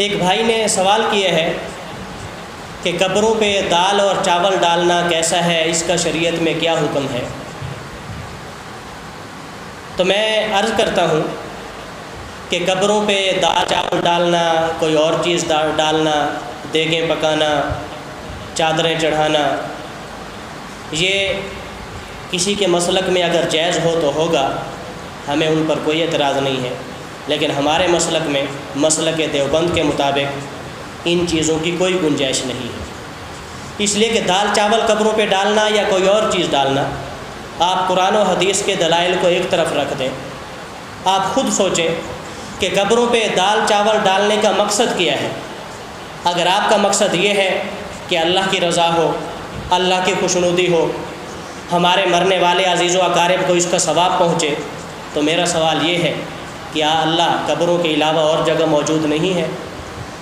ایک بھائی نے سوال کیا ہے کہ قبروں پہ دال اور چاول ڈالنا کیسا ہے، اس کا شریعت میں کیا حکم ہے؟ تو میں عرض کرتا ہوں کہ قبروں پہ دال چاول ڈالنا، کوئی اور چیز ڈالنا، دیگیں پکانا، چادریں چڑھانا، یہ کسی کے مسلک میں اگر جائز ہو تو ہوگا، ہمیں ان پر کوئی اعتراض نہیں ہے، لیکن ہمارے مسلک میں، مسلک دیوبند کے مطابق ان چیزوں کی کوئی گنجائش نہیں ہے۔ اس لیے کہ دال چاول قبروں پہ ڈالنا یا کوئی اور چیز ڈالنا، آپ قرآن و حدیث کے دلائل کو ایک طرف رکھ دیں، آپ خود سوچیں کہ قبروں پہ دال چاول ڈالنے کا مقصد کیا ہے۔ اگر آپ کا مقصد یہ ہے کہ اللہ کی رضا ہو، اللہ کی خوشنودی ہو، ہمارے مرنے والے عزیز و اقارب کو اس کا ثواب پہنچے، تو میرا سوال یہ ہے کہ اللہ قبروں کے علاوہ اور جگہ موجود نہیں ہے؟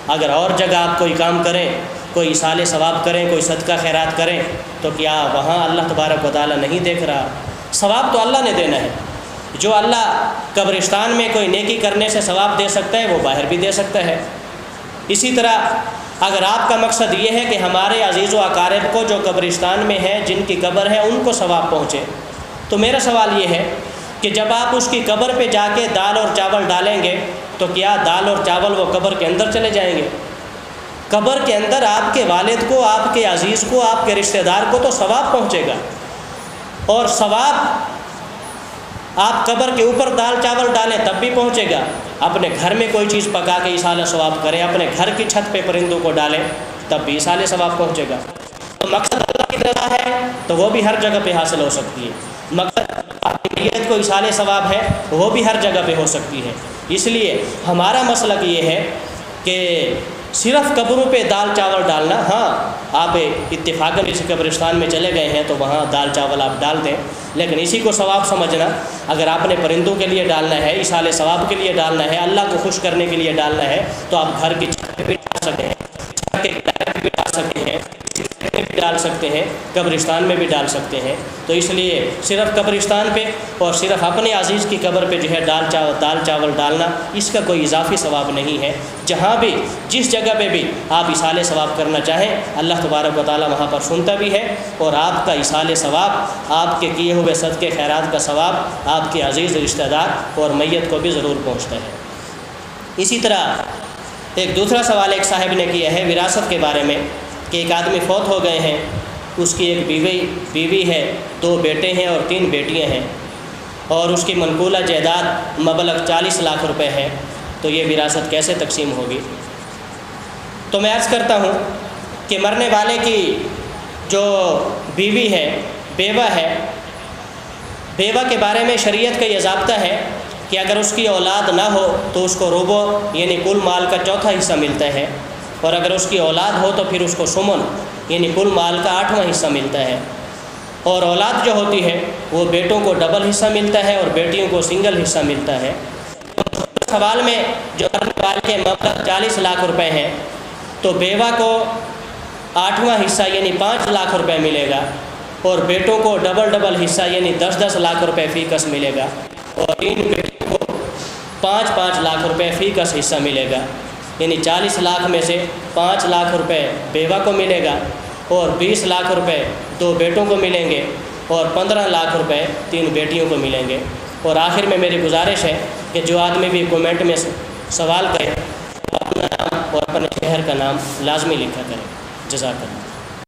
اگر اور جگہ آپ کوئی کام کریں، کوئی ایصال ثواب کریں، کوئی صدقہ خیرات کریں، تو کیا وہاں اللہ تبارک و تعالیٰ نہیں دیکھ رہا؟ ثواب تو اللہ نے دینا ہے۔ جو اللہ قبرستان میں کوئی نیکی کرنے سے ثواب دے سکتا ہے، وہ باہر بھی دے سکتا ہے۔ اسی طرح اگر آپ کا مقصد یہ ہے کہ ہمارے عزیز و اقارب کو جو قبرستان میں ہیں، جن کی قبر ہے، ان کو ثواب پہنچے، تو میرا سوال یہ ہے کہ جب آپ اس کی قبر پہ جا کے دال اور چاول ڈالیں گے، تو کیا دال اور چاول وہ قبر کے اندر چلے جائیں گے؟ قبر کے اندر آپ کے والد کو، آپ کے عزیز کو، آپ کے رشتہ دار کو تو ثواب پہنچے گا، اور ثواب آپ قبر کے اوپر دال چاول ڈالیں تب بھی پہنچے گا، اپنے گھر میں کوئی چیز پکا کے ایصال ثواب کریں، اپنے گھر کی چھت پہ پرندوں کو ڈالیں تب بھی ایصال ثواب پہنچے گا۔ تو مقصد اللہ کی رضا ہے تو وہ بھی ہر جگہ پہ حاصل ہو سکتی ہے، مقصد آپ کی نیت کو ایصال ثواب ہے وہ بھی ہر جگہ پہ ہو سکتی ہے۔ اس لیے ہمارا مسلک یہ ہے کہ صرف قبروں پہ دال چاول ڈالنا، ہاں آپ اتفاقاً کسی قبرستان میں چلے گئے ہیں تو وہاں دال چاول آپ ڈال دیں، لیکن اسی کو ثواب سمجھنا، اگر آپ نے پرندوں کے لیے ڈالنا ہے، ایصال ثواب کے لیے ڈالنا ہے، اللہ کو خوش کرنے کے لیے ڈالنا ہے، تو آپ گھر کی چھت پہ بھی ڈال سکتے ہیں، چھت کے کنارے پہ بھی ڈال سکتے ہیں، بھی ڈال سکتے ہیں، قبرستان میں بھی ڈال سکتے ہیں۔ تو اس لیے صرف قبرستان پہ اور صرف اپنے عزیز کی قبر پہ جو ہے دال چاول ڈالنا، اس کا کوئی اضافی ثواب نہیں ہے۔ جہاں بھی، جس جگہ پہ بھی آپ ایصال ثواب کرنا چاہیں، اللہ تبارک و تعالیٰ وہاں پر سنتا بھی ہے، اور آپ کا ایصال ثواب، آپ کے کیے ہوئے صدقے خیرات کا ثواب آپ کے عزیز رشتہ دار اور میت کو بھی ضرور پہنچتا ہے۔ اسی طرح ایک دوسرا سوال ایک صاحب نے کیا ہے وراثت کے بارے میں، کہ ایک آدمی فوت ہو گئے ہیں، اس کی ایک بیوی ہے، 2 بیٹے ہیں اور 3 بیٹیاں ہیں، اور اس کی منقولہ جائیداد مبلغ 40 لاکھ روپے ہے، تو یہ وراثت کیسے تقسیم ہوگی؟ تو میں عرض کرتا ہوں کہ مرنے والے کی جو بیوی ہے، بیوہ ہے، بیوہ کے بارے میں شریعت کا یہ ضابطہ ہے کہ اگر اس کی اولاد نہ ہو تو اس کو ربع یعنی کل مال کا چوتھا حصہ ملتا ہے، اور اگر اس کی اولاد ہو تو پھر اس کو ثمن یعنی کل مال کا 8واں حصہ ملتا ہے، اور اولاد جو ہوتی ہے وہ بیٹوں کو ڈبل حصہ ملتا ہے اور بیٹیوں کو سنگل حصہ ملتا ہے۔ سوال میں جو مرنے والے کے مبلغ 40 لاکھ روپے ہیں، تو بیوہ کو 8واں حصہ یعنی 5 لاکھ روپے ملے گا، اور بیٹوں کو ڈبل حصہ یعنی 10 لاکھ روپے فی کس ملے گا، اور 3 بیٹوں کو 5 لاکھ روپے فی کس حصہ ملے گا، یعنی 40 لاکھ میں سے 5 لاکھ روپے بیوہ کو ملے گا، اور 20 لاکھ روپے 2 بیٹوں کو ملیں گے، اور 15 لاکھ روپے 3 بیٹیوں کو ملیں گے۔ اور آخر میں میری گزارش ہے کہ جو آدمی بھی کومنٹ میں سوال کرے، اپنا نام اور اپنے شہر کا نام لازمی لکھا کرے۔ جزاک اللہ۔